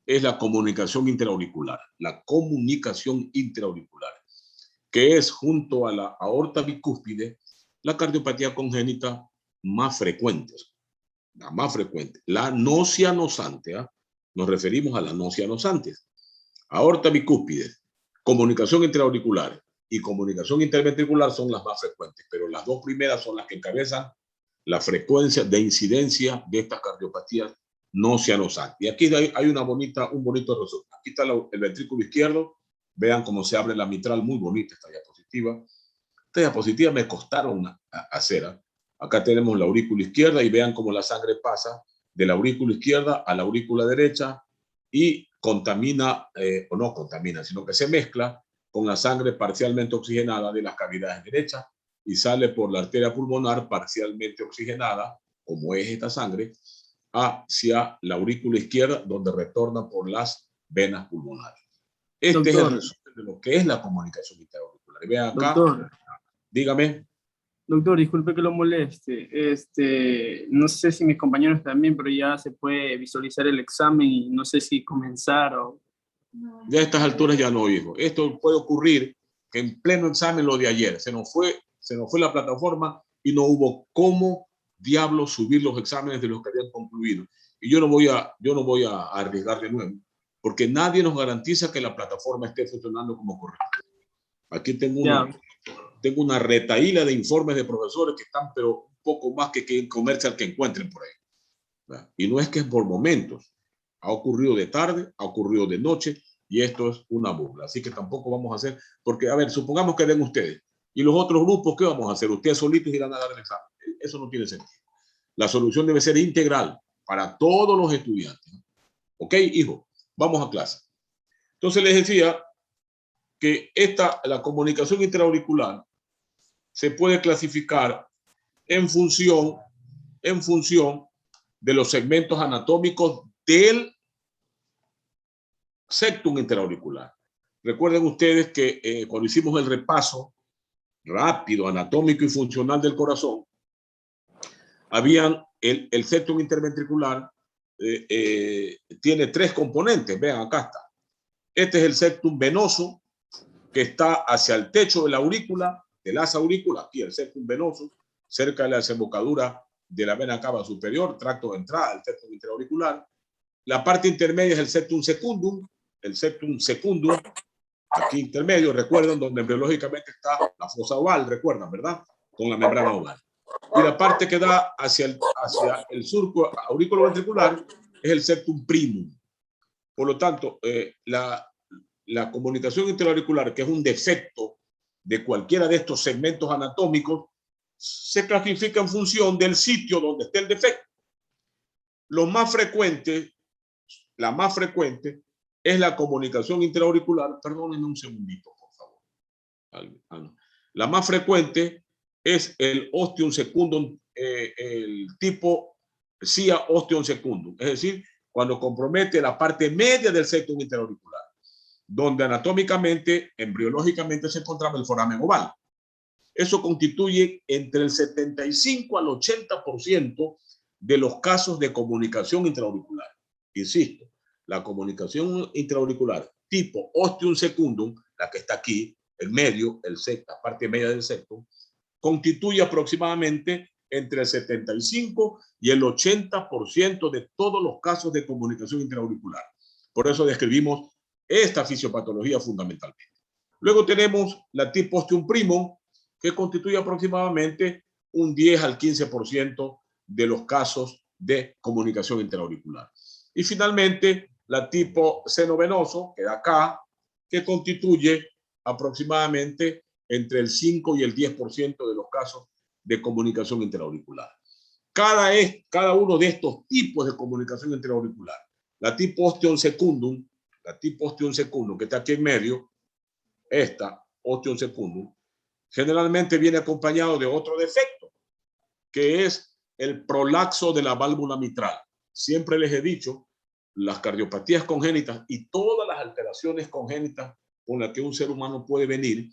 es la comunicación intraauricular. La comunicación intraauricular, que es junto a la aorta bicúspide, la cardiopatía congénita más frecuente. La más frecuente. La no cianosante, ¿eh? Nos referimos a las no cianosantes. Aorta bicúspide, comunicación intraauricular y comunicación interventricular son las más frecuentes, pero las dos primeras son las que encabezan la frecuencia de incidencia de estas cardiopatías no cianosantes. Y aquí hay un bonito resumen. Aquí está el ventrículo izquierdo. Vean cómo se abre la mitral, muy bonita esta diapositiva. Esta diapositiva me costaron hacer. Acá tenemos la aurícula izquierda y vean cómo la sangre pasa de la aurícula izquierda a la aurícula derecha y contamina, o no contamina, sino que se mezcla con la sangre parcialmente oxigenada de las cavidades derechas y sale por la arteria pulmonar parcialmente oxigenada, como es esta sangre, hacia la aurícula izquierda, donde retorna por las venas pulmonares. Este es el resumen de lo que es la comunicación intraauricular. Y vean acá, doctor, dígame. Doctor, disculpe que lo moleste. No sé si mis compañeros también, pero ya se puede visualizar el examen y no sé si comenzar o... Ya a estas alturas ya no, hijo. Esto puede ocurrir que en pleno examen lo de ayer se nos fue la plataforma y no hubo cómo diablos subir los exámenes de los que habían concluido. Y yo no voy a arriesgar de nuevo, porque nadie nos garantiza que la plataforma esté funcionando como correcto. Aquí tengo una retahíla de informes de profesores que están, pero un poco más que comercial que encuentren por ahí. ¿Verdad? Y no es que es por momentos. Ha ocurrido de tarde, ha ocurrido de noche, y esto es una burla. Así que tampoco vamos a hacer, porque, a ver, supongamos que den ustedes, y los otros grupos, ¿qué vamos a hacer? Ustedes solitos irán a dar el examen. Eso no tiene sentido. La solución debe ser integral para todos los estudiantes. ¿Ok, hijo? Vamos a clase. Entonces les decía que la comunicación intraauricular se puede clasificar en función de los segmentos anatómicos del septum intraauricular. Recuerden ustedes que cuando hicimos el repaso rápido, anatómico y funcional del corazón, habían el septum interventricular tiene tres componentes. Vean, acá está. Este es el septum venoso, que está hacia el techo de la aurícula, de las aurículas, aquí el septum venoso, cerca de la desembocadura de la vena cava superior, tracto de entrada del septum intraauricular. La parte intermedia es el septum secundum, aquí intermedio, recuerdan, donde embriológicamente está la fosa oval, recuerdan, ¿verdad? Con la membrana oval. Y la parte que da hacia el surco auriculoventricular es el septum primum. Por lo tanto, la comunicación intraauricular, que es un defecto de cualquiera de estos segmentos anatómicos, se clasifica en función del sitio donde esté el defecto. La más frecuente es la comunicación intraauricular. Perdónenme un segundito, por favor. La más frecuente es el ostium secundum, el tipo SIA ostium secundum, es decir, cuando compromete la parte media del septum intraauricular, donde anatómicamente, embriológicamente se encontraba el foramen oval. Eso constituye entre el 75 al 80% de los casos de comunicación intraauricular. Insisto, la comunicación intraauricular tipo ostium secundum, la que está aquí, el medio, la parte media del septum, constituye aproximadamente entre el 75 y el 80% de todos los casos de comunicación intraauricular. Por eso describimos esta fisiopatología fundamentalmente. Luego tenemos la tipo ostium primum, que constituye aproximadamente un 10 al 15% de los casos de comunicación intraauricular. Y finalmente, la tipo seno venoso, que da acá, que constituye aproximadamente entre el 5 y el 10% de los casos de comunicación intraauricular. Cada uno de estos tipos de comunicación intraauricular, la tipo ostium secundum, que está aquí en medio, esta ostium secundum, generalmente viene acompañado de otro defecto, que es el prolaxo de la válvula mitral. Siempre les he dicho, las cardiopatías congénitas y todas las alteraciones congénitas con las que un ser humano puede venir,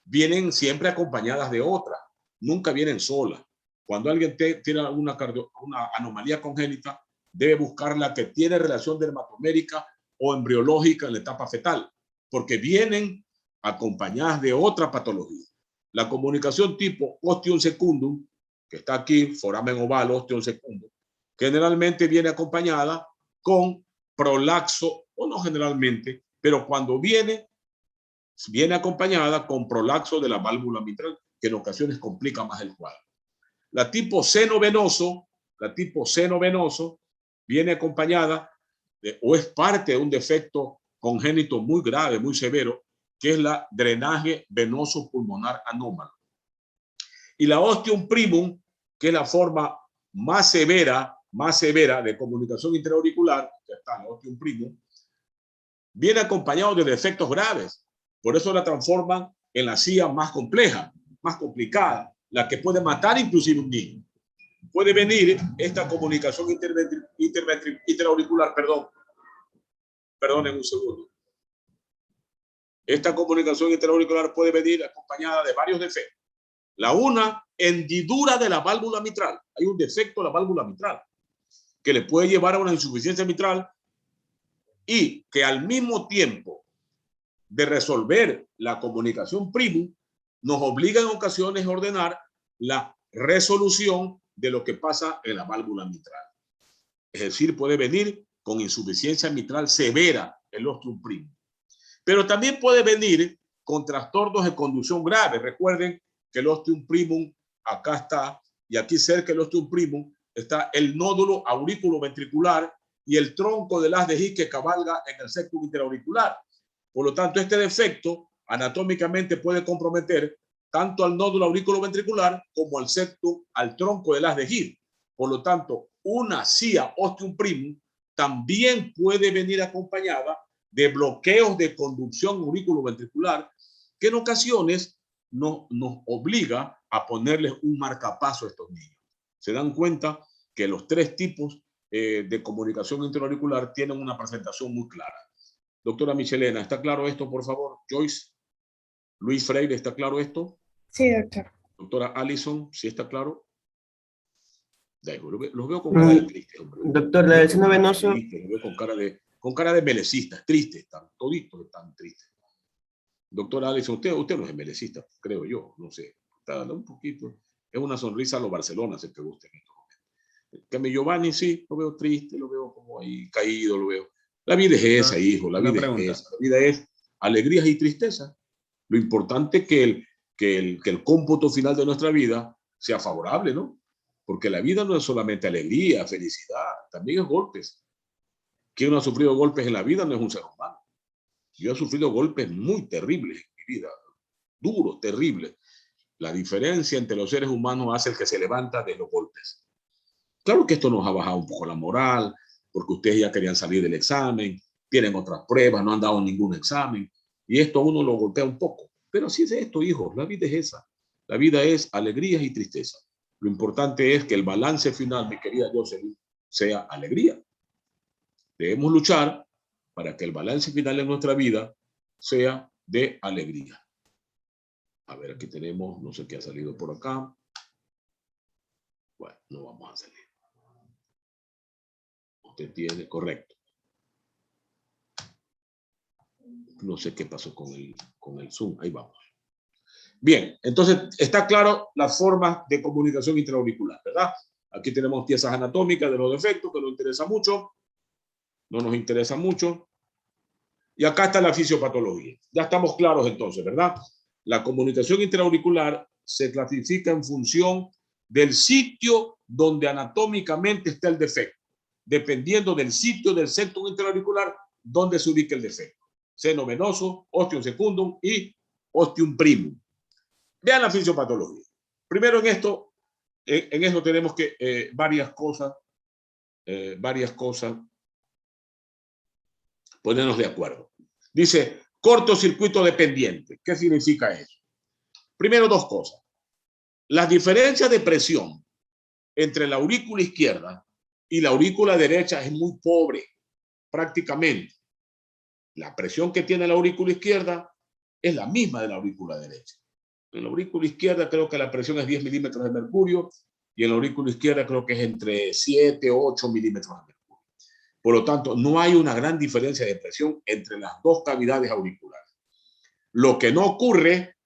vienen siempre acompañadas de otra, nunca vienen solas. Cuando alguien tiene una anomalía congénita, debe buscar la que tiene relación dermatomérica o embriológica en la etapa fetal, porque vienen acompañadas de otra patología. La comunicación tipo ostium secundum, que está aquí, foramen oval, ostium secundum, generalmente viene acompañada con prolaxo, o no generalmente, pero cuando viene acompañada con prolaxo de la válvula mitral, que en ocasiones complica más el cuadro. La tipo seno venoso viene acompañada o es parte de un defecto congénito muy grave, muy severo, que es la drenaje venoso pulmonar anómalo. Y la ostium primum, que es la forma más severa de comunicación intraauricular, que está el ostium primum, viene acompañado de defectos graves. Por eso la transforman en la CIA más compleja, más complicada, la que puede matar inclusive un niño. Puede venir esta comunicación intraauricular, perdonen un segundo. Esta comunicación intraauricular puede venir acompañada de varios defectos. La una, hendidura de la válvula mitral. Hay un defecto de la válvula mitral que le puede llevar a una insuficiencia mitral y que al mismo tiempo de resolver la comunicación primum, nos obliga en ocasiones a ordenar la resolución de lo que pasa en la válvula mitral. Es decir, puede venir con insuficiencia mitral severa el ostium primum. Pero también puede venir con trastornos de conducción graves. Recuerden que el ostium primum acá está, y aquí cerca del ostium primum está el nódulo aurículo-ventricular y el tronco del haz de His que cabalga en el septum interauricular. Por lo tanto, este defecto anatómicamente puede comprometer tanto al nódulo aurículo-ventricular como al septum, al tronco del haz de His. Por lo tanto, una CIA ostium primum también puede venir acompañada de bloqueos de conducción auriculoventricular que en ocasiones nos obliga a ponerles un marcapaso a estos niños. Se dan cuenta que los tres tipos de comunicación intraauricular tienen una presentación muy clara. Doctora Michelena, ¿está claro esto, por favor? Joyce, Luis Freire, ¿está claro esto? Sí, doctor. Doctora Allison, ¿sí está claro? Los veo con cara de triste, hombre. Doctor, la del seno venoso. Los veo con cara de melecistas, tristes, toditos están tristes. Doctora Allison, usted no es melecista, creo yo, no sé. Está un poquito. Es una sonrisa a los Barcelona, se que gusta en estos momentos. Que mi Giovanni sí, lo veo triste, lo veo como ahí caído, lo veo. La vida es esa, hijo, la vida es esa. La vida es alegrías y tristezas. Lo importante es que el cómputo final de nuestra vida sea favorable, ¿no? Porque la vida no es solamente alegría, felicidad, también es golpes. ¿Quién no ha sufrido golpes en la vida? No es un ser humano. Yo he sufrido golpes muy terribles en mi vida, duros, terribles. La diferencia entre los seres humanos hace el que se levanta de los golpes. Claro que esto nos ha bajado un poco la moral, porque ustedes ya querían salir del examen, tienen otras pruebas, no han dado ningún examen, y esto a uno lo golpea un poco. Pero así es esto, hijos, la vida es esa. La vida es alegrías y tristeza. Lo importante es que el balance final, mi querida Jocelyn, sea alegría. Debemos luchar para que el balance final de nuestra vida sea de alegría. A ver, aquí tenemos, no sé qué ha salido por acá. Bueno, no vamos a salir. Usted tiene, correcto. No sé qué pasó con el Zoom. Ahí vamos. Bien, entonces está claro las formas de comunicación intraauricular, ¿verdad? Aquí tenemos piezas anatómicas de los defectos que nos interesa mucho. No nos interesa mucho. Y acá está la fisiopatología. Ya estamos claros entonces, ¿verdad? La comunicación intraauricular se clasifica en función del sitio donde anatómicamente está el defecto, dependiendo del sitio del septum intraauricular donde se ubica el defecto. Seno venoso, ostium secundum y ostium primum. Vean la fisiopatología. Primero en esto tenemos que varias cosas, ponernos de acuerdo. Dice, cortocircuito dependiente. ¿Qué significa eso? Primero, dos cosas. Las diferencias de presión entre la aurícula izquierda y la aurícula derecha es muy pobre, prácticamente. La presión que tiene la aurícula izquierda es la misma de la aurícula derecha. En la aurícula izquierda creo que la presión es 10 milímetros de mercurio y en la aurícula izquierda creo que es entre 7 o 8 milímetros de mercurio. Por lo tanto, no hay una gran diferencia de presión entre las dos cavidades auriculares. Lo que no ocurre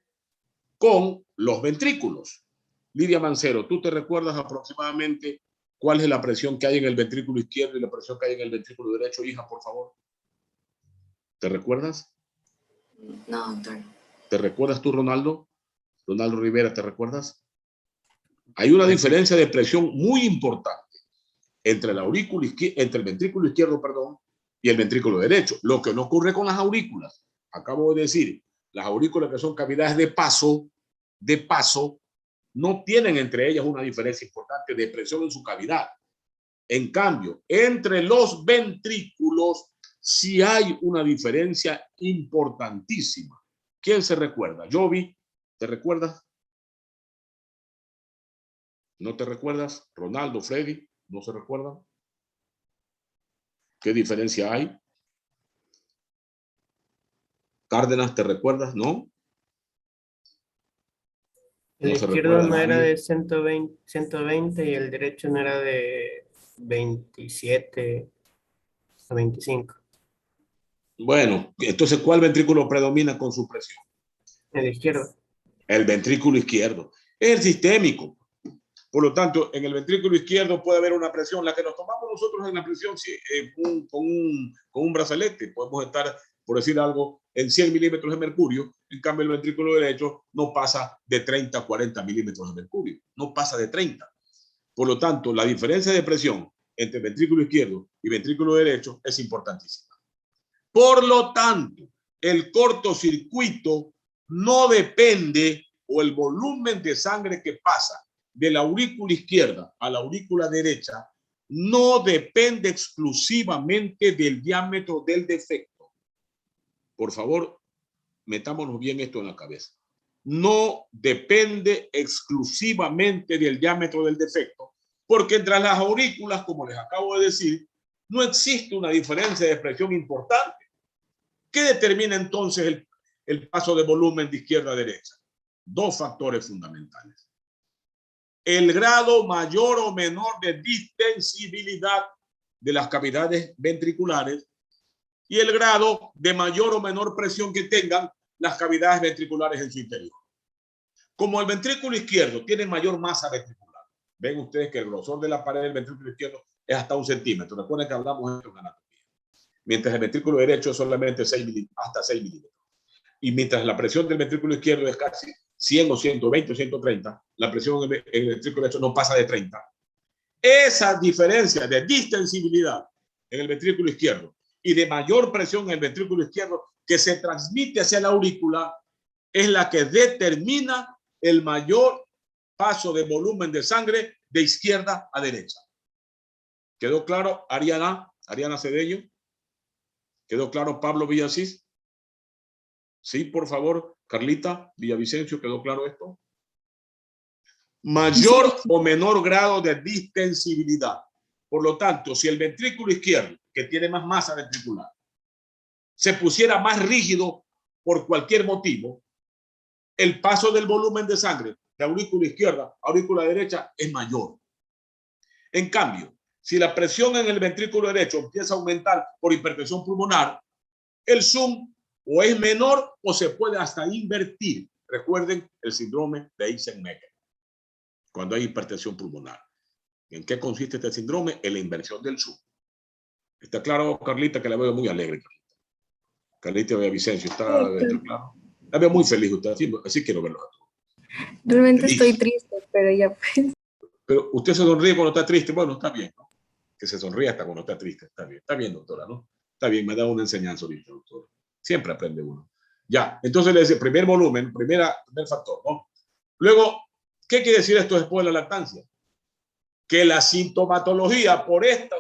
con los ventrículos. Lidia Mancero, ¿tú te recuerdas aproximadamente cuál es la presión que hay en el ventrículo izquierdo y la presión que hay en el ventrículo derecho, hija, por favor? ¿Te recuerdas? No, doctor. ¿Te recuerdas tú, Ronaldo? Ronaldo Rivera, ¿te recuerdas? Hay una diferencia de presión muy importante entre el ventrículo izquierdo, perdón, y el ventrículo derecho. Lo que no ocurre con las aurículas. Acabo de decir, las aurículas que son cavidades de paso, no tienen entre ellas una diferencia importante de presión en su cavidad. En cambio, entre los ventrículos sí hay una diferencia importantísima. ¿Quién se recuerda? Jovi, ¿te recuerdas? ¿No te recuerdas? Ronaldo, Freddy, ¿no se recuerdan? ¿Qué diferencia hay? Cárdenas, ¿te recuerdas? ¿No? El No se izquierdo recuerda no era nadie. de 120 y el derecho no era de 27 a 25. Bueno, entonces, ¿cuál ventrículo predomina con su presión? El izquierdo. El ventrículo izquierdo. Es el sistémico. Por lo tanto, en el ventrículo izquierdo puede haber una presión, la que nos tomamos nosotros en la presión con un brazalete. Podemos estar, por decir algo, en 100 milímetros de mercurio. En cambio, el ventrículo derecho no pasa de 30 a 40 milímetros de mercurio. No pasa de 30. Por lo tanto, la diferencia de presión entre ventrículo izquierdo y ventrículo derecho es importantísima. Por lo tanto, el cortocircuito no depende, o el volumen de sangre que pasa de la aurícula izquierda a la aurícula derecha no depende exclusivamente del diámetro del defecto. Por favor, metámonos bien esto en la cabeza. No depende exclusivamente del diámetro del defecto, porque entre las aurículas, como les acabo de decir, no existe una diferencia de presión importante. ¿Qué determina entonces el paso de volumen de izquierda a derecha? Dos factores fundamentales. El grado mayor o menor de distensibilidad de las cavidades ventriculares y el grado de mayor o menor presión que tengan las cavidades ventriculares en su interior. Como el ventrículo izquierdo tiene mayor masa ventricular, ven ustedes que el grosor de la pared del ventrículo izquierdo es hasta 1 centímetro. Recuerden que hablamos de esto en anatomía. Mientras el ventrículo derecho es solamente hasta 6 milímetros. Y mientras la presión del ventrículo izquierdo es casi 100 o 120 o 130, la presión en el ventrículo derecho no pasa de 30. Esa diferencia de distensibilidad en el ventrículo izquierdo y de mayor presión en el ventrículo izquierdo que se transmite hacia la aurícula es la que determina el mayor paso de volumen de sangre de izquierda a derecha. ¿Quedó claro, Ariana Cedeño? ¿Quedó claro, Pablo Villasís? Sí, por favor, Carlita Villavicencio, ¿quedó claro esto? Mayor o menor grado de distensibilidad. Por lo tanto, si el ventrículo izquierdo, que tiene más masa ventricular, se pusiera más rígido por cualquier motivo, el paso del volumen de sangre de aurícula izquierda a aurícula derecha es mayor. En cambio, si la presión en el ventrículo derecho empieza a aumentar por hipertensión pulmonar, el zoom o es menor o se puede hasta invertir. Recuerden el síndrome de Eisenmenger, cuando hay hipertensión pulmonar. ¿En qué consiste este síndrome? En la inversión del zoom. ¿Está claro, Carlita? Que la veo muy alegre. Carlita Villavicencio, ¿está claro? La veo muy feliz usted, así quiero verlo. Realmente feliz. Estoy triste, pero ya pues. Pero usted se sonríe cuando está triste. Bueno, está bien, ¿no? Que se sonríe hasta cuando está triste. Está bien, doctora, ¿no? Está bien, me da una enseñanza ahorita, doctora. Siempre aprende uno. Ya, entonces le dice primer volumen, primer factor, ¿no? Luego, ¿qué quiere decir esto después de la lactancia? Que la sintomatología por este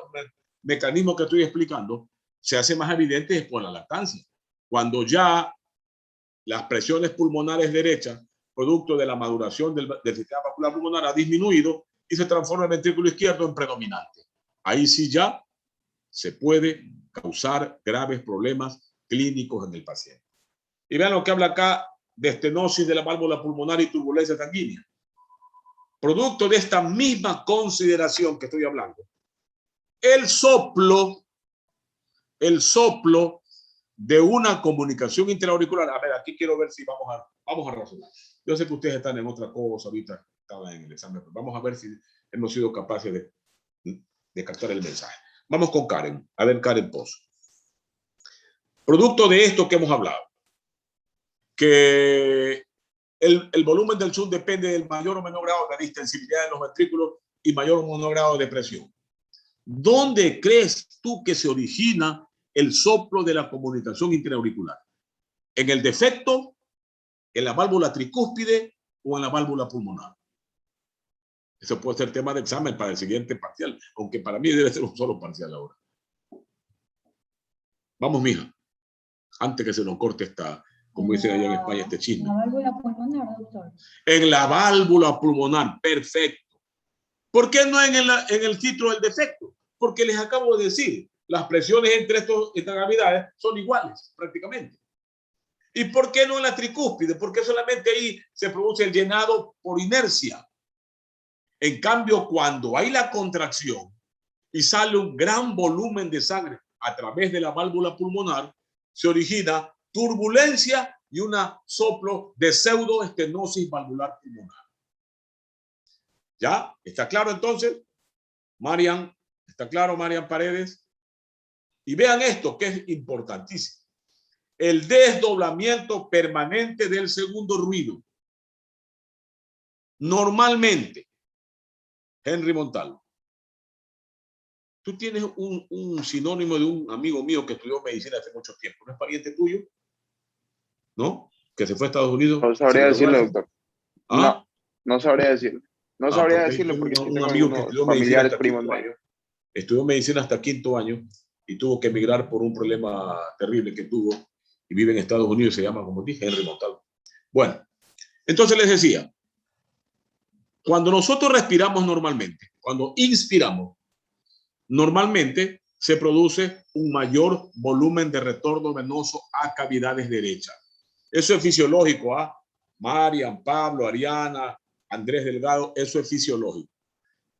mecanismo que estoy explicando se hace más evidente después de la lactancia. Cuando ya las presiones pulmonares derechas, producto de la maduración del sistema vascular pulmonar, ha disminuido y se transforma el ventrículo izquierdo en predominante. Ahí sí ya se puede causar graves problemas clínicos en el paciente. Y vean lo que habla acá de estenosis de la válvula pulmonar y turbulencia sanguínea. Producto de esta misma consideración que estoy hablando, el soplo el soplo de una comunicación intraauricular. A ver, aquí quiero ver si vamos a razonar. Yo sé que ustedes están en otra cosa ahorita, estaban en el examen, pero vamos a ver si hemos sido capaces de captar el mensaje. Vamos con Karen. A ver, Karen Pozo. Producto de esto que hemos hablado, que el volumen del zoom depende del mayor o menor grado de distensibilidad de los ventrículos y mayor o menor grado de presión. ¿Dónde crees tú que se origina el soplo de la comunicación intraauricular? ¿En el defecto, en la válvula tricúspide o en la válvula pulmonar? Eso puede ser tema de examen para el siguiente parcial, aunque para mí debe ser un solo parcial ahora. Vamos, mija, antes que se nos corte esta, como dicen allá en España, este chisme. ¿La válvula pulmonar, doctor? En la válvula pulmonar, perfecto. ¿Por qué no en el ciclo del defecto? Porque les acabo de decir, las presiones entre estas cavidades son iguales prácticamente. ¿Y por qué no en la tricúspide? Porque solamente ahí se produce el llenado por inercia. En cambio, cuando hay la contracción y sale un gran volumen de sangre a través de la válvula pulmonar, se origina turbulencia y un soplo de pseudoestenosis valvular pulmonar. ¿Ya? ¿Está claro entonces? Marian, ¿está claro, Marian Paredes? Y vean esto, que es importantísimo. El desdoblamiento permanente del segundo ruido. Normalmente, Henry Montalvo, tú tienes un sinónimo de un amigo mío que estudió medicina hace mucho tiempo. ¿No es pariente tuyo? ¿No? Que se fue a Estados Unidos. No sabría decirlo, doctor. ¿Ah? No sabría decirlo. No sabría decirlo porque un tengo amigo que algunos estudió familiares primos medios. Estudió medicina hasta quinto año y tuvo que emigrar por un problema terrible que tuvo y vive en Estados Unidos. Se llama, como dije, Henry Montalvo. Bueno, entonces les decía, cuando nosotros respiramos normalmente, cuando inspiramos, normalmente se produce un mayor volumen de retorno venoso a cavidades derechas. Eso es fisiológico, ¿ah? Marian, Pablo, Ariana, Andrés Delgado, eso es fisiológico.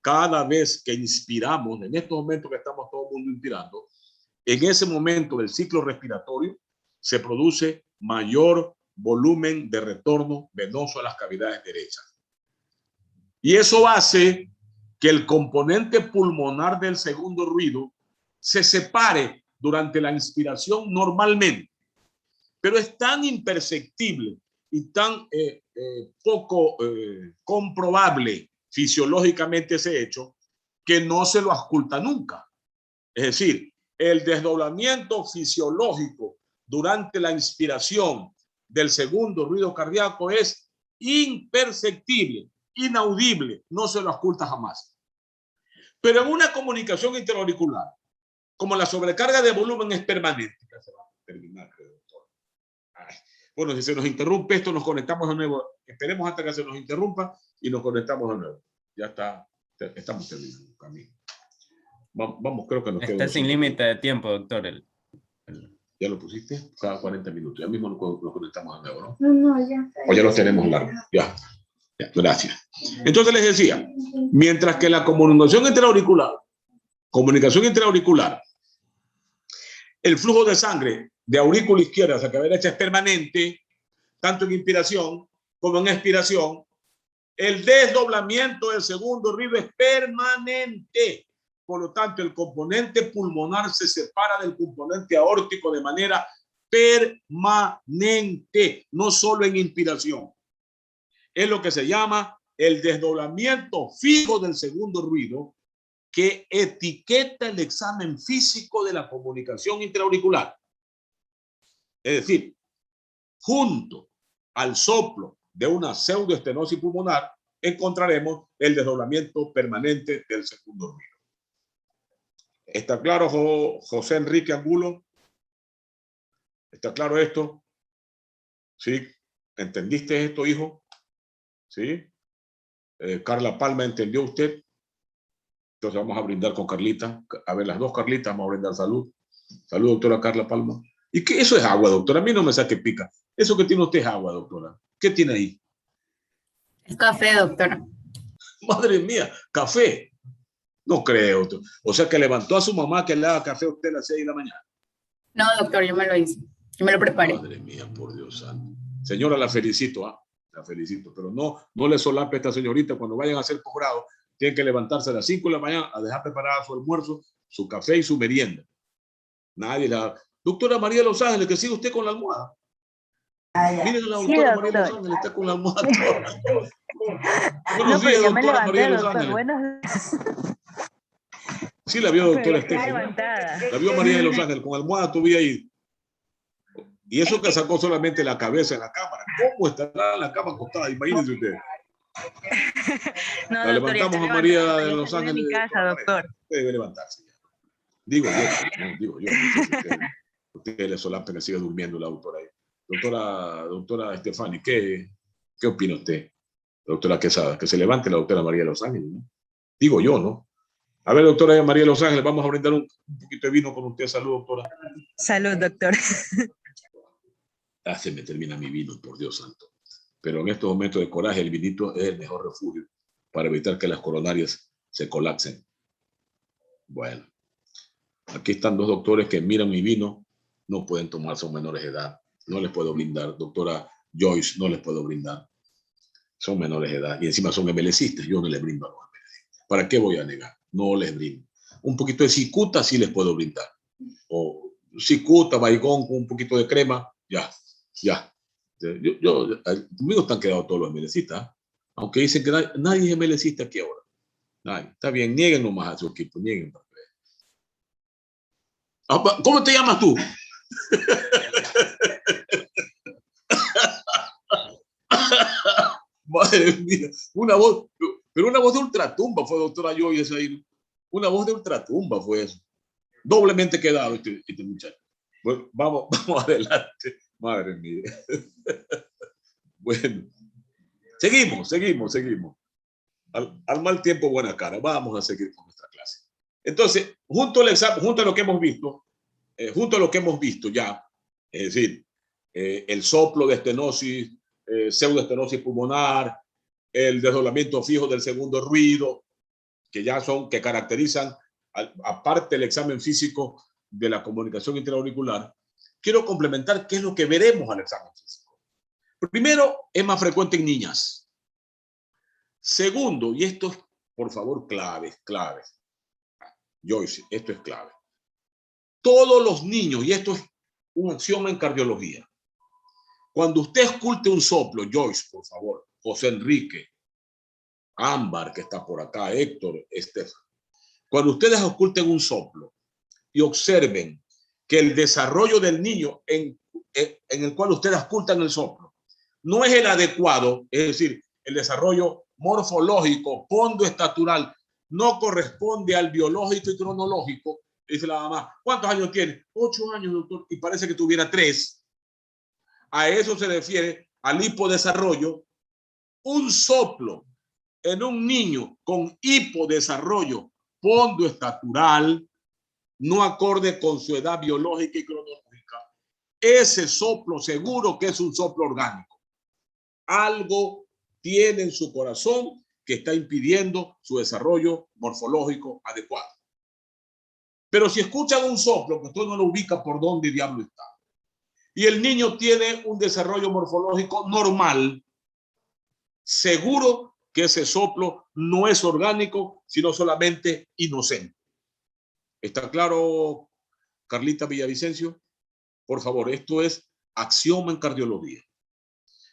Cada vez que inspiramos, en estos momentos que estamos todo el mundo inspirando, en ese momento del ciclo respiratorio se produce mayor volumen de retorno venoso a las cavidades derechas. Y eso hace que el componente pulmonar del segundo ruido se separe durante la inspiración normalmente, pero es tan imperceptible y tan poco comprobable fisiológicamente ese hecho que no se lo ausculta nunca. Es decir, el desdoblamiento fisiológico durante la inspiración del segundo ruido cardíaco es imperceptible, inaudible, no se lo ausculta jamás. Pero en una comunicación intraauricular, como la sobrecarga de volumen es permanente, ya se va a terminar, creo, doctor. Bueno, si se nos interrumpe esto, nos conectamos de nuevo. Esperemos hasta que se nos interrumpa y nos conectamos de nuevo. Ya está, estamos terminando, Camilo. Vamos, creo que nos queda. Está sin límite de tiempo, doctor. ¿Ya lo pusiste? Cada 40 minutos. Ya mismo nos conectamos de nuevo, ¿no? No, ya. O ya los tenemos largos. Ya, gracias. Entonces les decía, mientras que la comunicación intraauricular, el flujo de sangre de aurícula izquierda hacia cabeza derecha es permanente, tanto en inspiración como en expiración, el desdoblamiento del segundo ruido es permanente. Por lo tanto, el componente pulmonar se separa del componente aórtico de manera permanente, no solo en inspiración. Es lo que se llama el desdoblamiento fijo del segundo ruido, que etiqueta el examen físico de la comunicación intraauricular. Es decir, junto al soplo de una pseudoestenosis pulmonar, encontraremos el desdoblamiento permanente del segundo ruido. ¿Está claro, José Enrique Angulo? ¿Está claro esto? ¿Sí? ¿Entendiste esto, hijo? ¿Sí? Carla Palma, ¿entendió usted? Entonces vamos a brindar con Carlita. A ver, las dos Carlitas, vamos a brindar salud. Salud, doctora Carla Palma. ¿Y qué? Eso es agua, doctora. A mí no me saque pica. Eso que tiene usted es agua, doctora. ¿Qué tiene ahí? Es café, doctora. Madre mía, café. No creo. O sea que levantó a su mamá que le haga café a usted a las 6 de la mañana. No, doctor, yo me lo hice. Yo me lo preparé. Madre mía, por Dios santo. Señora, la felicito, ¿ah? La felicito, pero no le solape a esta señorita cuando vayan a hacer posgrado. Tienen que levantarse a las 5 de la mañana a dejar preparada su almuerzo, su café y su merienda. Nadie la... Doctora María de los Ángeles, que sigue usted con la almohada. Miren, la doctora María de los Ángeles está con la almohada. Buenos días, doctora María de los Ángeles. Sí, la vio doctora Estefan. La vio María de los Ángeles con almohada todavía ahí. Y eso que sacó solamente la cabeza en la cámara. ¿Cómo estará la cama acostada? Imagínense ustedes. No, La doctor, levantamos a María de los Ángeles. En mi casa, doctor. Usted debe levantarse ya. Digo yo. Usted le solape que sigue durmiendo la doctora ahí. Doctora Estefani, ¿qué opina usted? Doctora Quesada, que se levante la doctora María de los Ángeles, ¿no? Digo yo, ¿no? A ver, doctora María de los Ángeles, vamos a brindar un poquito de vino con usted. Salud, doctora. Salud, doctor. Se me termina mi vino, por Dios santo. Pero en estos momentos de coraje, el vinito es el mejor refugio para evitar que las coronarias se colapsen. Bueno, aquí están dos doctores que miran mi vino, no pueden tomar, son menores de edad. No les puedo brindar. Doctora Joyce, no les puedo brindar. Son menores de edad y encima son MLCistas. Yo no les brindo a los MLCistas. ¿Para qué voy a negar? No les brindo. Un poquito de cicuta sí les puedo brindar. O cicuta, baigón con un poquito de crema, ya. Conmigo están quedados todos los MLCistas. Aunque dicen que nadie es MLCista aquí ahora. Nadie. Está bien, nieguen nomás a su equipo, nieguen. ¿Cómo te llamas tú? Madre mía, una voz de ultratumba fue doctora Joyce ahí. Una voz de ultratumba fue eso. Doblemente quedado este muchacho. Bueno, vamos adelante. Madre mía. Bueno, seguimos. Al mal tiempo, buena cara. Vamos a seguir con nuestra clase. Entonces, junto al examen, junto a lo que hemos visto ya, es decir, el soplo de estenosis, pseudoestenosis pulmonar, el desdoblamiento fijo del segundo ruido, que caracterizan, aparte del examen físico de la comunicación intraauricular, quiero complementar qué es lo que veremos al examen físico. Primero, es más frecuente en niñas. Segundo, y esto es, por favor, clave. Joyce, esto es clave. Todos los niños, y esto es un axioma en cardiología, cuando usted escuche un soplo, Joyce, por favor, José Enrique, Ámbar, que está por acá, Héctor, Estefan, cuando ustedes oculten un soplo y observen que el desarrollo del niño en el cual ustedes ocultan el soplo no es el adecuado, es decir, el desarrollo morfológico, pondoestatural, no corresponde al biológico y cronológico, dice la mamá. ¿Cuántos años tiene? 8 años, doctor, y parece que tuviera 3. A eso se refiere al hipodesarrollo. Un soplo en un niño con hipodesarrollo pondoestatural, no acorde con su edad biológica y cronológica, ese soplo seguro que es un soplo orgánico. Algo tiene en su corazón que está impidiendo su desarrollo morfológico adecuado. Pero si escuchan un soplo que usted no lo ubica por dónde diablo está, y el niño tiene un desarrollo morfológico normal, seguro que ese soplo no es orgánico, sino solamente inocente. ¿Está claro, Carlita Villavicencio? Por favor, esto es axioma en cardiología.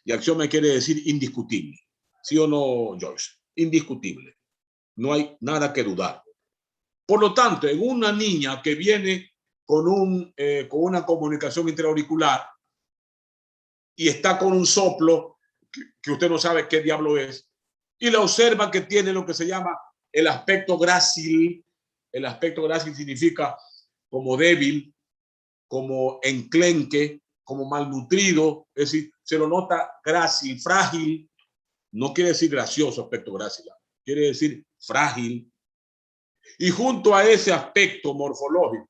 Y axioma quiere decir indiscutible. ¿Sí o no, Joyce? Indiscutible. No hay nada que dudar. Por lo tanto, en una niña que viene con una comunicación intraauricular y está con un soplo que usted no sabe qué diablo es, y la observa que tiene lo que se llama el aspecto grácil. El aspecto grácil significa como débil, como enclenque, como malnutrido, es decir, se lo nota grácil, frágil. No quiere decir gracioso aspecto grácil, quiere decir frágil. Y junto a ese aspecto morfológico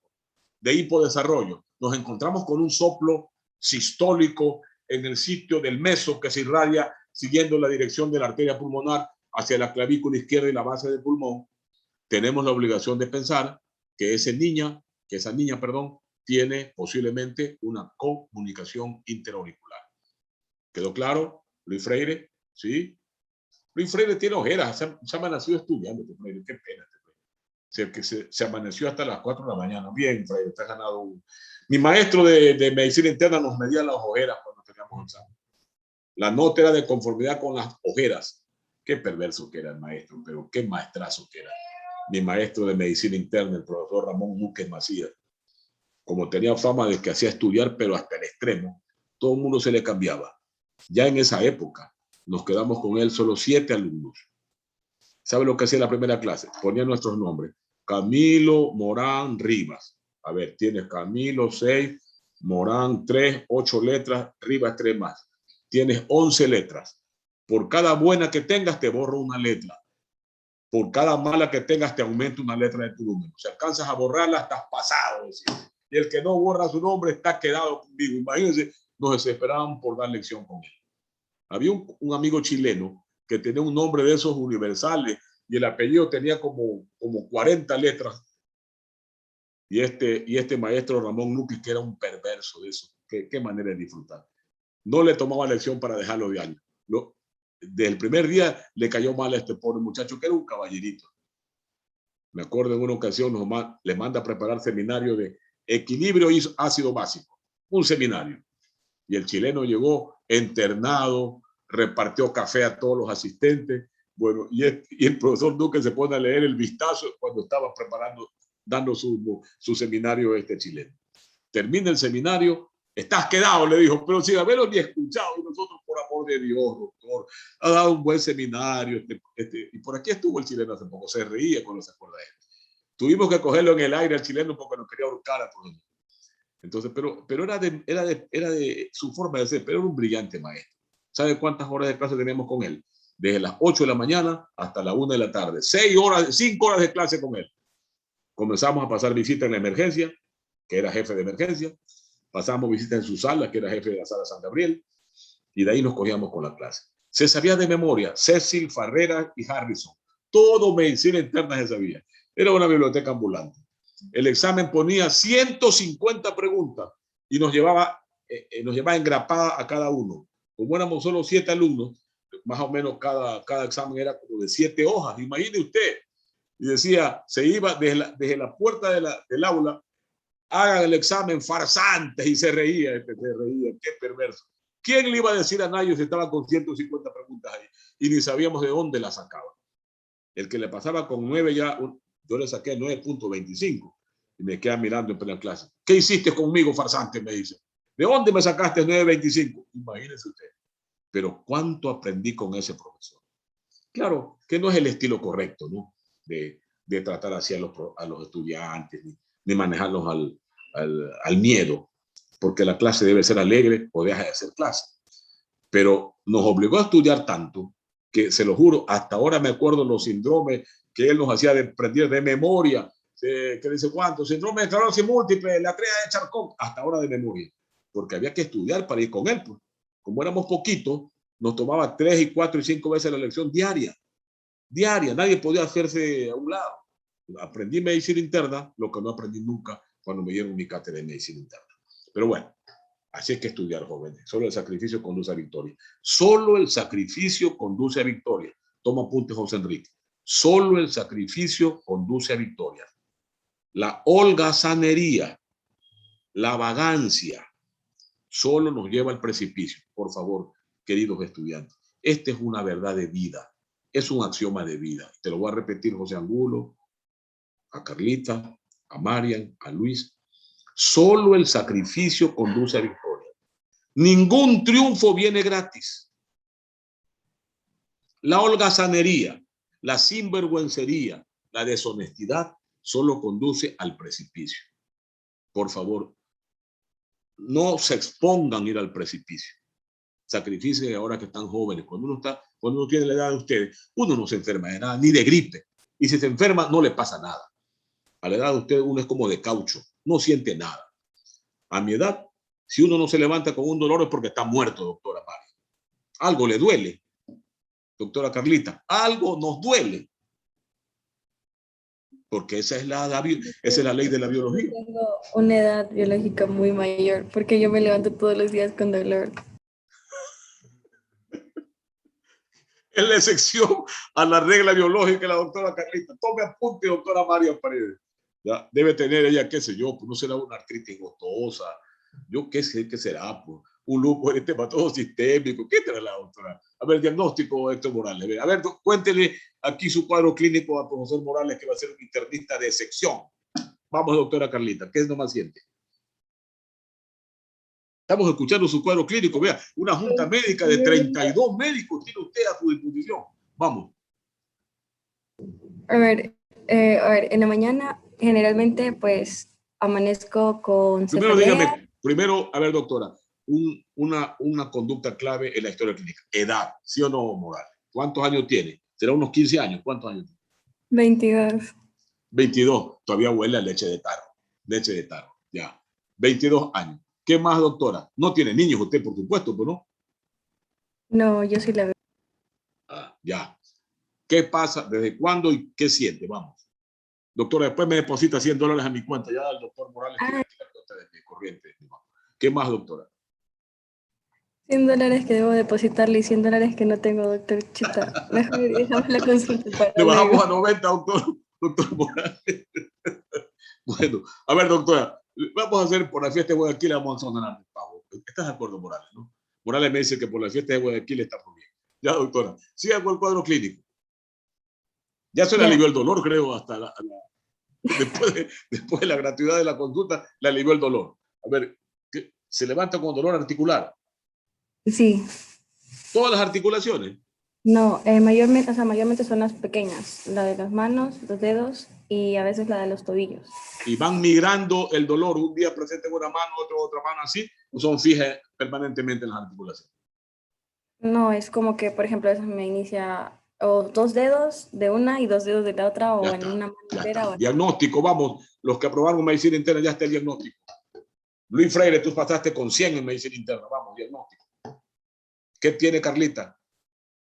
de hipodesarrollo, nos encontramos con un soplo sistólico en el sitio del meso que se irradia siguiendo la dirección de la arteria pulmonar hacia la clavícula izquierda y la base del pulmón. Tenemos la obligación de pensar que esa niña, tiene posiblemente una comunicación interauricular. ¿Quedó claro, Luis Freire? ¿Sí? Luis Freire tiene ojeras, se amaneció estudiando, Freire, qué pena. Que se amaneció hasta las 4 de la mañana. Bien, Freire, te has ganado un... Mi maestro de medicina interna nos medía las ojeras cuando teníamos examen. La nota era de conformidad con las ojeras. Qué perverso que era el maestro, pero qué maestrazo que era. Mi maestro de medicina interna, el profesor Ramón Núquez Macías, como tenía fama de que hacía estudiar, pero hasta el extremo, todo el mundo se le cambiaba. Ya en esa época nos quedamos con él solo 7 alumnos. ¿Sabe lo que hacía la primera clase? Ponía nuestros nombres. Camilo Morán Rivas. A ver, tienes Camilo 6, Morán 3, 8 letras, Rivas 3 más. Tienes 11 letras. Por cada buena que tengas, te borro una letra. Por cada mala que tengas, te aumento una letra de tu número. Si alcanzas a borrarla, estás pasado. Decía. Y el que no borra su nombre está quedado conmigo. Imagínense, nos desesperaban por dar lección con él. Había un amigo chileno que tenía un nombre de esos universales y el apellido tenía como 40 letras. Y este maestro Ramón Núquez, que era un perverso de eso. Qué manera de disfrutar. No le tomaba lección para dejarlo de año. Desde el primer día le cayó mal a este pobre muchacho, que era un caballerito. Me acuerdo en una ocasión le manda a preparar seminario de equilibrio y ácido básico. Un seminario. Y el chileno llegó internado, repartió café a todos los asistentes. Bueno, y el profesor Duque se pone a leer el vistazo cuando estaba dando su seminario chileno. Termina el seminario, estás quedado, le dijo, pero sin haberlo ni escuchado. Y nosotros, por amor de Dios, doctor, ha dado un buen seminario. Y por aquí estuvo el chileno hace poco, se reía cuando se acuerda de él. Tuvimos que cogerlo en el aire al chileno porque nos quería ahorcar a todos. Entonces, pero era de su forma de ser, pero era un brillante maestro. ¿Sabe cuántas horas de clase teníamos con él? Desde las 8 de la mañana hasta la 1 de la tarde. 5 horas de clase con él. Comenzamos a pasar visita en la emergencia, que era jefe de emergencia. Pasamos visita en su sala, que era jefe de la sala San Gabriel. Y de ahí nos cogíamos con la clase. Se sabía de memoria Cecil, Farrera y Harrison. Todo medicina interna se sabía. Era una biblioteca ambulante. El examen ponía 150 preguntas y nos llevaba engrapada a cada uno. Como éramos solo 7 alumnos, más o menos cada examen era como de 7 hojas. Imagine usted. Y decía, se iba desde la puerta del aula, hagan el examen, farsantes, y se reía, qué perverso. ¿Quién le iba a decir a Nayo si estaba con 150 preguntas ahí? Y ni sabíamos de dónde la sacaba. El que le pasaba con 9 ya, yo le saqué 9.25 y me queda mirando en plena clase. ¿Qué hiciste conmigo, farsante? Me dice. ¿De dónde me sacaste 9.25? Imagínese usted. Pero ¿cuánto aprendí con ese profesor? Claro que no es el estilo correcto, ¿no? De tratar así a los estudiantes, ni manejarlos al miedo, porque la clase debe ser alegre o deja de ser clase. Pero nos obligó a estudiar tanto que, se lo juro, hasta ahora me acuerdo los síndromes que él nos hacía aprender de memoria, que dice cuánto, síndrome de esclerosis múltiple, la tríada de Charcot, hasta ahora de memoria, porque había que estudiar para ir con él. Pues. Como éramos poquitos, nos tomaba 3 y 4 y 5 veces la lección diaria, nadie podía hacerse a un lado. Aprendí medicina interna, lo que no aprendí nunca cuando me dieron mi cátedra de medicina interna. Pero bueno, así es que estudiar, jóvenes. Solo el sacrificio conduce a victoria. Solo el sacrificio conduce a victoria. Toma apunte, José Enrique. Solo el sacrificio conduce a victoria. La holgazanería, la vagancia, solo nos lleva al precipicio. Por favor, queridos estudiantes, esta es una verdad de vida. Es un axioma de vida. Te lo voy a repetir, José Angulo, a Carlita, a Marian, a Luis. Solo el sacrificio conduce a victoria. Ningún triunfo viene gratis. La holgazanería, la sinvergüencería, la deshonestidad solo conduce al precipicio. Por favor, no se expongan a ir al precipicio. Sacrificen ahora que están jóvenes. Cuando uno tiene la edad de ustedes, uno no se enferma de nada, ni de gripe. Y si se enferma, no le pasa nada. A la edad de ustedes, uno es como de caucho, no siente nada. A mi edad, si uno no se levanta con un dolor es porque está muerto, doctora Mari. Algo le duele, doctora Carlita. Algo nos duele. porque esa es la ley de la biología. Tengo una edad biológica muy mayor porque yo me levanto todos los días con dolor. Es la excepción a la regla biológica de la doctora Carlita. Tome apunte, doctora María Paredes. Ya, debe tener ella, qué sé yo, pues no será una artritis gotosa, yo qué sé qué será, pues, un lupus eritematoso sistémico. ¿Qué trae la doctora? A ver, diagnóstico, Héctor Morales. A ver, cuéntele aquí su cuadro clínico al profesor Morales, que va a ser un internista de sección. Vamos, doctora Carlita, ¿qué es nomás siente? Estamos escuchando su cuadro clínico. Vea, una junta médica de 32 médicos tiene usted a su disposición. Vamos. A ver, en la mañana generalmente pues amanezco con Primero cefalea. dígame, primero, a ver, doctora, una conducta clave en la historia clínica. Edad, ¿sí o no, Morales? ¿Cuántos años tiene? ¿Será unos 15 años? ¿Cuántos años tiene? 22. 22. Todavía huele a leche de tarro. Leche de tarro, ya. 22 años. ¿Qué más, doctora? No tiene niños usted, por supuesto, pues no. No, yo soy la bebé. Ah, ya. ¿Qué pasa? ¿Desde cuándo y qué siente? Vamos. Doctora, después me deposita $100 a mi cuenta. Ya el doctor Morales tiene aquí la cuenta de mi corriente. ¿Qué más, doctora? $100 que debo depositarle y $100 que no tengo, doctor Chita. Mejor dejamos la consulta para Le bajamos luego. a 90, doctor Morales. Bueno, a ver, doctora, vamos a hacer por la fiesta de Guayaquil, vamos a sonar el pavo. ¿Estás de acuerdo, Morales, no? Morales me dice que por la fiesta de Guayaquil está muy bien. Ya, doctora, siga con el cuadro clínico. Ya se le alivió el dolor, creo, hasta después de la gratuidad de la consulta, le alivió el dolor. A ver, ¿se levanta con dolor articular? Sí. ¿Todas las articulaciones? No, mayormente son las pequeñas, la de las manos, los dedos y a veces la de los tobillos. ¿Y van migrando el dolor? Un día presente en una mano, otra mano así, o son fijas permanentemente en las articulaciones? No, es como que, por ejemplo, eso me inicia o 2 dedos de una y 2 dedos de la otra, o Ya en está, una mano ya entera. está. Diagnóstico, vamos, los que aprobaron medicina interna, ya está el diagnóstico. Luis Freire, tú pasaste con 100 en medicina interna, vamos, diagnóstico. ¿Qué tiene Carlita?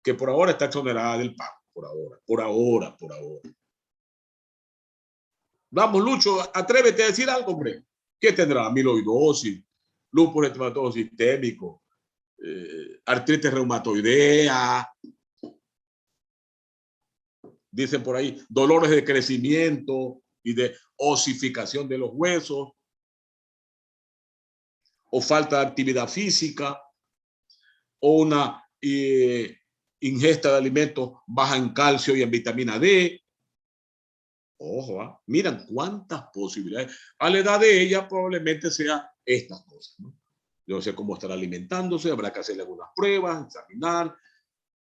Que por ahora está exonerada del pago, por ahora. Vamos, Lucho, atrévete a decir algo, hombre. ¿Qué tendrá? Amiloidosis, lupus eritematoso sistémico, artritis reumatoidea, dicen por ahí, dolores de crecimiento y de osificación de los huesos, o falta de actividad física, o una ingesta de alimentos baja en calcio y en vitamina D. Ojo, miran cuántas posibilidades. A la edad de ella probablemente sea estas cosas, ¿no? Yo no sé cómo estará alimentándose, habrá que hacerle algunas pruebas, examinar.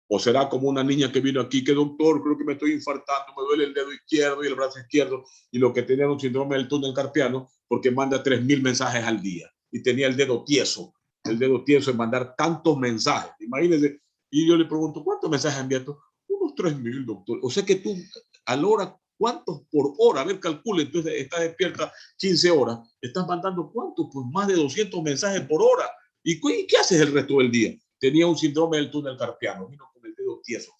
O será como una niña que vino aquí, que doctor, creo que me estoy infartando, me duele el dedo izquierdo y el brazo izquierdo, y lo que tenía era un síndrome del túnel carpiano, porque manda 3.000 mensajes al día, y tenía el dedo tieso en mandar tantos mensajes. Imagínense, y yo le pregunto, ¿cuántos mensajes han enviado? Unos 3.000, doctor. O sea que tú, a la hora, ¿cuántos por hora? A ver, calcule, entonces estás despierta 15 horas, estás mandando ¿cuántos? Pues más de 200 mensajes por hora. ¿Y qué haces el resto del día? Tenía un síndrome del túnel carpiano, vino con el dedo tieso.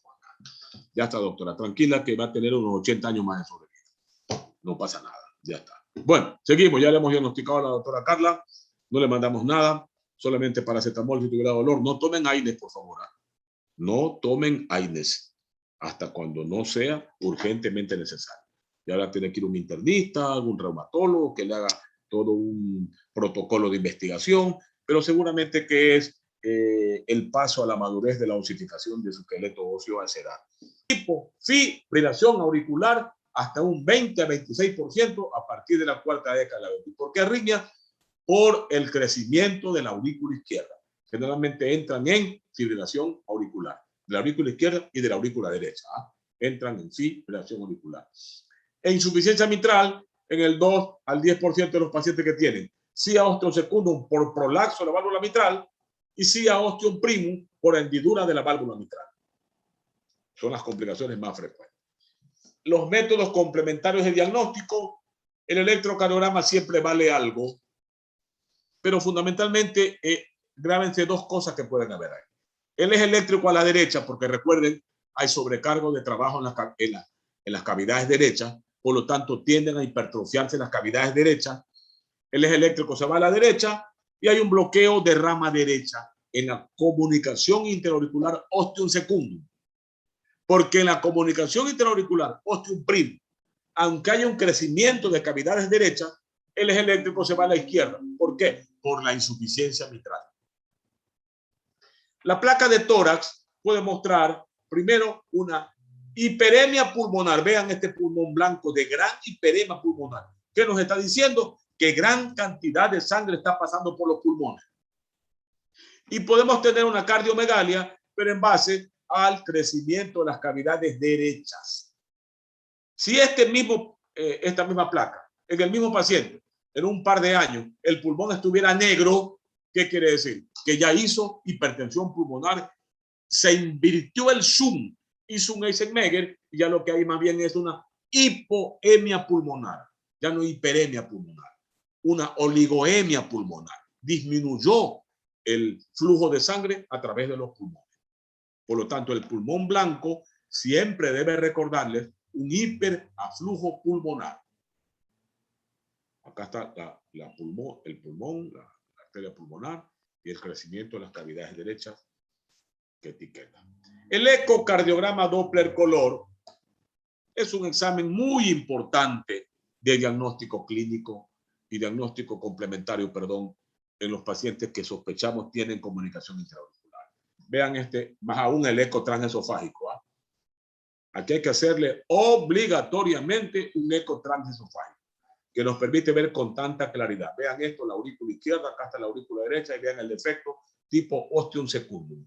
Ya está, doctora, tranquila que va a tener unos 80 años más de sobrevida. No pasa nada, ya está. Bueno, seguimos, ya le hemos diagnosticado a la doctora Carla, no le mandamos nada, solamente paracetamol si tuviera dolor. No tomen AINES, por favor. No tomen AINES hasta cuando no sea urgentemente necesario. Y ahora tiene que ir un internista, algún reumatólogo que le haga todo un protocolo de investigación, pero seguramente que es el paso a la madurez de la osificación de su esqueleto óseo a esa edad. Tipo fibrilación auricular hasta un 20 a 26% a partir de la cuarta década de la vida. ¿Por qué arritmia? Por el crecimiento de la aurícula izquierda. Generalmente entran en fibrilación auricular, de la aurícula izquierda y de la aurícula derecha. Entran en fibrilación auricular. E insuficiencia mitral en el 2 al 10% de los pacientes que tienen SIA osteosecundum por prolapso de la válvula mitral y SIA ostium primum por hendidura de la válvula mitral. Son las complicaciones más frecuentes. Los métodos complementarios de diagnóstico, el electrocardiograma siempre vale algo, pero fundamentalmente grábense dos cosas que pueden haber ahí. El eje eléctrico a la derecha, porque recuerden, hay sobrecargo de trabajo en las cavidades derechas, por lo tanto tienden a hipertrofiarse las cavidades derechas. El eje eléctrico se va a la derecha y hay un bloqueo de rama derecha en la comunicación interauricular ostium secundum. Porque en la comunicación interauricular ostium primum, aunque haya un crecimiento de cavidades derechas, el eje eléctrico se va a la izquierda. ¿Por qué? Por la insuficiencia mitral. La placa de tórax puede mostrar primero una hiperemia pulmonar. Vean este pulmón blanco de gran hiperemia pulmonar. ¿Qué nos está diciendo? Que gran cantidad de sangre está pasando por los pulmones. Y podemos tener una cardiomegalia, pero en base al crecimiento de las cavidades derechas. Si esta misma placa, en el mismo paciente, en un par de años, el pulmón estuviera negro, ¿qué quiere decir? Que ya hizo hipertensión pulmonar, se invirtió el zoom, hizo un Eisenmenger y ya lo que hay más bien es una hipoemia pulmonar, ya no hiperemia pulmonar, una oligoemia pulmonar. Disminuyó el flujo de sangre a través de los pulmones. Por lo tanto, el pulmón blanco siempre debe recordarles un hiperaflujo pulmonar. Acá está el pulmón, la arteria pulmonar y el crecimiento de las cavidades derechas que etiqueta. El ecocardiograma Doppler color es un examen muy importante de diagnóstico clínico y diagnóstico complementario, perdón, en los pacientes que sospechamos tienen comunicación intraauricular. Vean más aún el eco transesofágico. Aquí hay que hacerle obligatoriamente un eco transesofágico que nos permite ver con tanta claridad. Vean esto, la aurícula izquierda, acá está la aurícula derecha y vean el defecto tipo ostium secundum.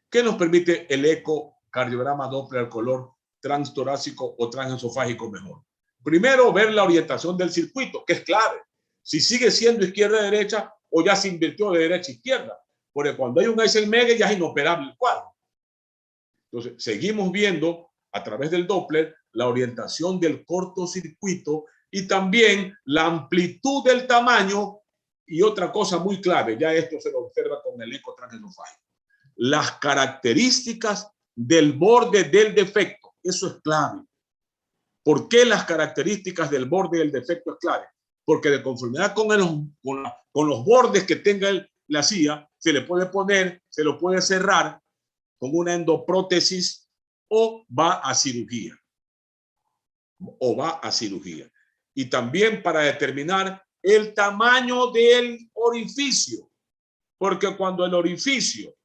¿Qué nos permite el ecocardiograma Doppler color transtorácico o transesofágico mejor? Primero, ver la orientación del circuito, que es clave. Si sigue siendo izquierda-derecha o ya se invirtió de derecha a izquierda. Porque cuando hay un Eisenmenger ya es inoperable el cuadro. Entonces, seguimos viendo a través del Doppler la orientación del cortocircuito y también la amplitud del tamaño y otra cosa muy clave, ya esto se lo observa con el eco transesofágico. Las características del borde del defecto, eso es clave. ¿Por qué las características del borde del defecto es clave? Porque de conformidad con los bordes que tenga la silla, se le puede poner, se lo puede cerrar con una endoprótesis o va a cirugía. Y también para determinar el tamaño del orificio, porque cuando el orificio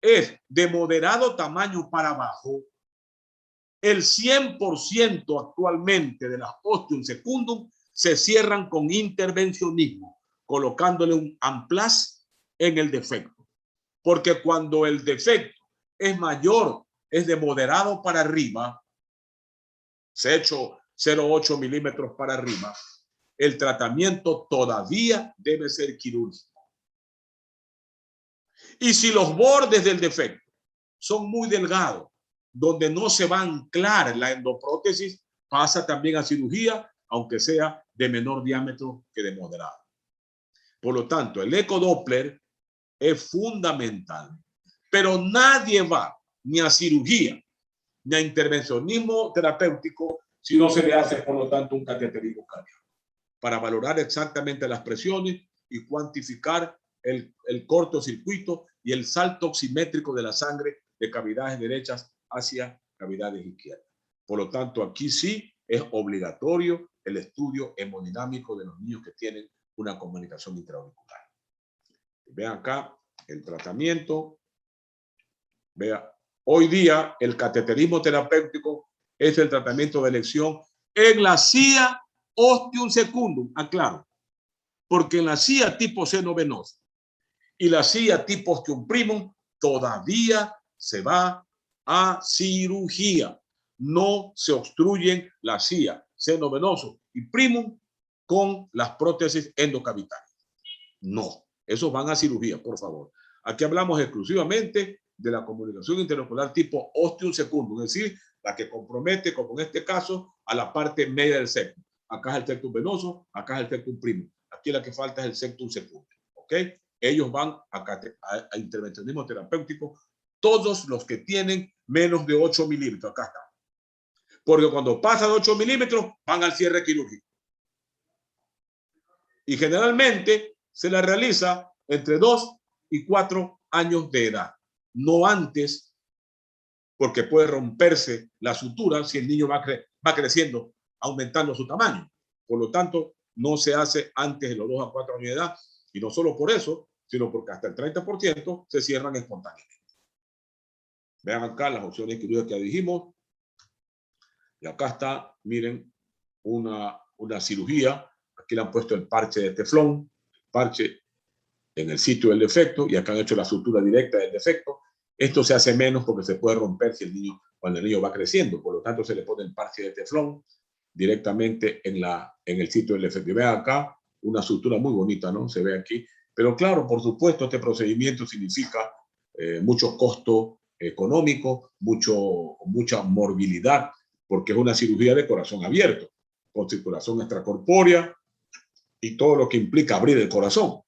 es de moderado tamaño para abajo, el 100% actualmente de las ostium secundum se cierran con intervencionismo, colocándole un amplas en el defecto. Porque cuando el defecto es mayor, es de moderado para arriba, se ha hecho 0,8 milímetros para arriba, el tratamiento todavía debe ser quirúrgico. Y si los bordes del defecto son muy delgados, donde no se va a anclar la endoprótesis, pasa también a cirugía, aunque sea de menor diámetro que de moderado. Por lo tanto, el ecodoppler es fundamental, pero nadie va ni a cirugía ni a intervencionismo terapéutico si no se le hace, por lo tanto, un cateterismo cardíaco para valorar exactamente las presiones y cuantificar el cortocircuito y el salto oximétrico de la sangre de cavidades derechas hacia cavidades izquierdas. Por lo tanto, aquí sí es obligatorio el estudio hemodinámico de los niños que tienen una comunicación intraauricular. Vean acá el tratamiento. Vean, hoy día el cateterismo terapéutico es el tratamiento de elección en la CIA ostium secundum, aclaro, porque en la CIA tipo seno venoso y la CIA tipo ostium primum todavía se va a cirugía. No se obstruyen la CIA, seno venoso y primum con las prótesis endocavitarias. No, esos van a cirugía, por favor. Aquí hablamos exclusivamente de la comunicación interauricular tipo ostium secundum, es decir, la que compromete, como en este caso, a la parte media del septum. Acá es el septum venoso, acá es el septum primum. Aquí la que falta es el septum secundum. ¿Ok? Ellos van a intervencionismo terapéutico, todos los que tienen menos de 8 milímetros. Acá está. Porque cuando pasa de 8 milímetros, van al cierre quirúrgico. Y generalmente se la realiza entre 2 y 4 años de edad. No antes, porque puede romperse la sutura si el niño va creciendo, aumentando su tamaño. Por lo tanto, no se hace antes de los 2 a 4 años de edad. Y no solo por eso, sino porque hasta el 30% se cierran espontáneamente. Vean acá las opciones quirúrgicas que dijimos. Y acá está, miren, una cirugía. Aquí le han puesto el parche de teflón, parche en el sitio del defecto, y acá han hecho la sutura directa del defecto. Esto se hace menos porque se puede romper si cuando el niño va creciendo. Por lo tanto, se le pone el parche de teflón directamente en el sitio del defecto. Y vean acá una sutura muy bonita, ¿no? Se ve aquí. Pero claro, por supuesto, este procedimiento significa mucho costo económico, mucha morbilidad, porque es una cirugía de corazón abierto, con circulación extracorpórea y todo lo que implica abrir el corazón.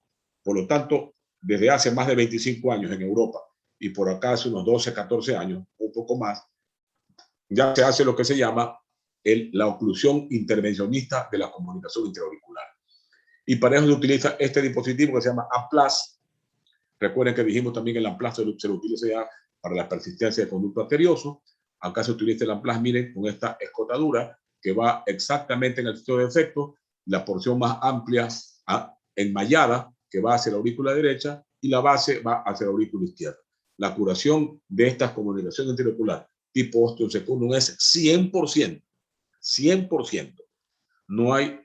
Por lo tanto, desde hace más de 25 años en Europa y por acá hace unos 12, 14 años, un poco más, ya se hace lo que se llama la oclusión intervencionista de la comunicación intraauricular. Y para eso se utiliza este dispositivo que se llama Amplas. Recuerden que dijimos también que el Amplas se lo utiliza ya para la persistencia de conducto arterioso. Acá se utiliza el Amplas, miren, con esta escotadura que va exactamente en el sitio de defecto, la porción más amplia enmallada que va hacia la aurícula derecha y la base va hacia la aurícula izquierda. La curación de estas comunicaciones intraauriculares tipo ostium secundum es 100%. 100%. No hay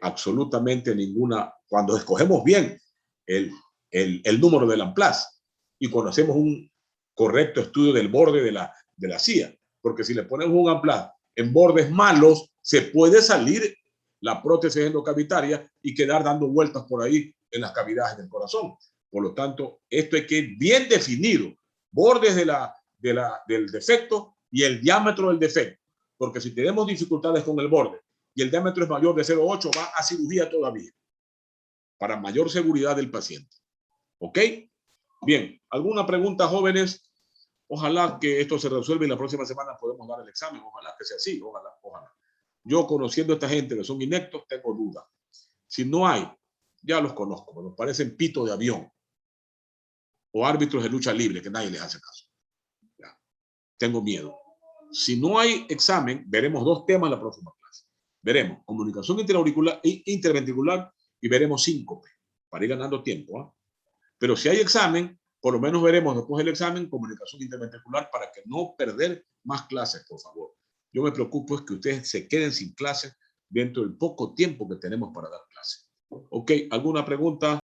absolutamente ninguna, cuando escogemos bien el número del Amplas y cuando hacemos un correcto estudio del borde de la CIA, porque si le ponemos un Amplas en bordes malos, se puede salir la prótesis endocavitaria y quedar dando vueltas por ahí en las cavidades del corazón. Por lo tanto, esto hay que ir bien definido, bordes del defecto y el diámetro del defecto, porque si tenemos dificultades con el borde y el diámetro es mayor de 0,8, va a cirugía todavía, para mayor seguridad del paciente. ¿Ok? Bien, ¿alguna pregunta, jóvenes? Ojalá que esto se resuelva y la próxima semana podemos dar el examen. Ojalá que sea así, ojalá. Yo, conociendo a esta gente que son ineptos, tengo dudas. Si no hay, ya los conozco, me parecen pito de avión o árbitros de lucha libre que nadie les hace caso. Ya. Tengo miedo. Si no hay examen, veremos 2 temas la próxima clase. Veremos comunicación intraauricular e interventricular y veremos síncope para ir ganando tiempo. ¿Eh? Pero si hay examen, por lo menos veremos después del examen comunicación interventricular para que no perder más clases, por favor. Yo me preocupo es que ustedes se queden sin clases dentro del poco tiempo que tenemos para dar clases. ¿Ok? ¿Alguna pregunta?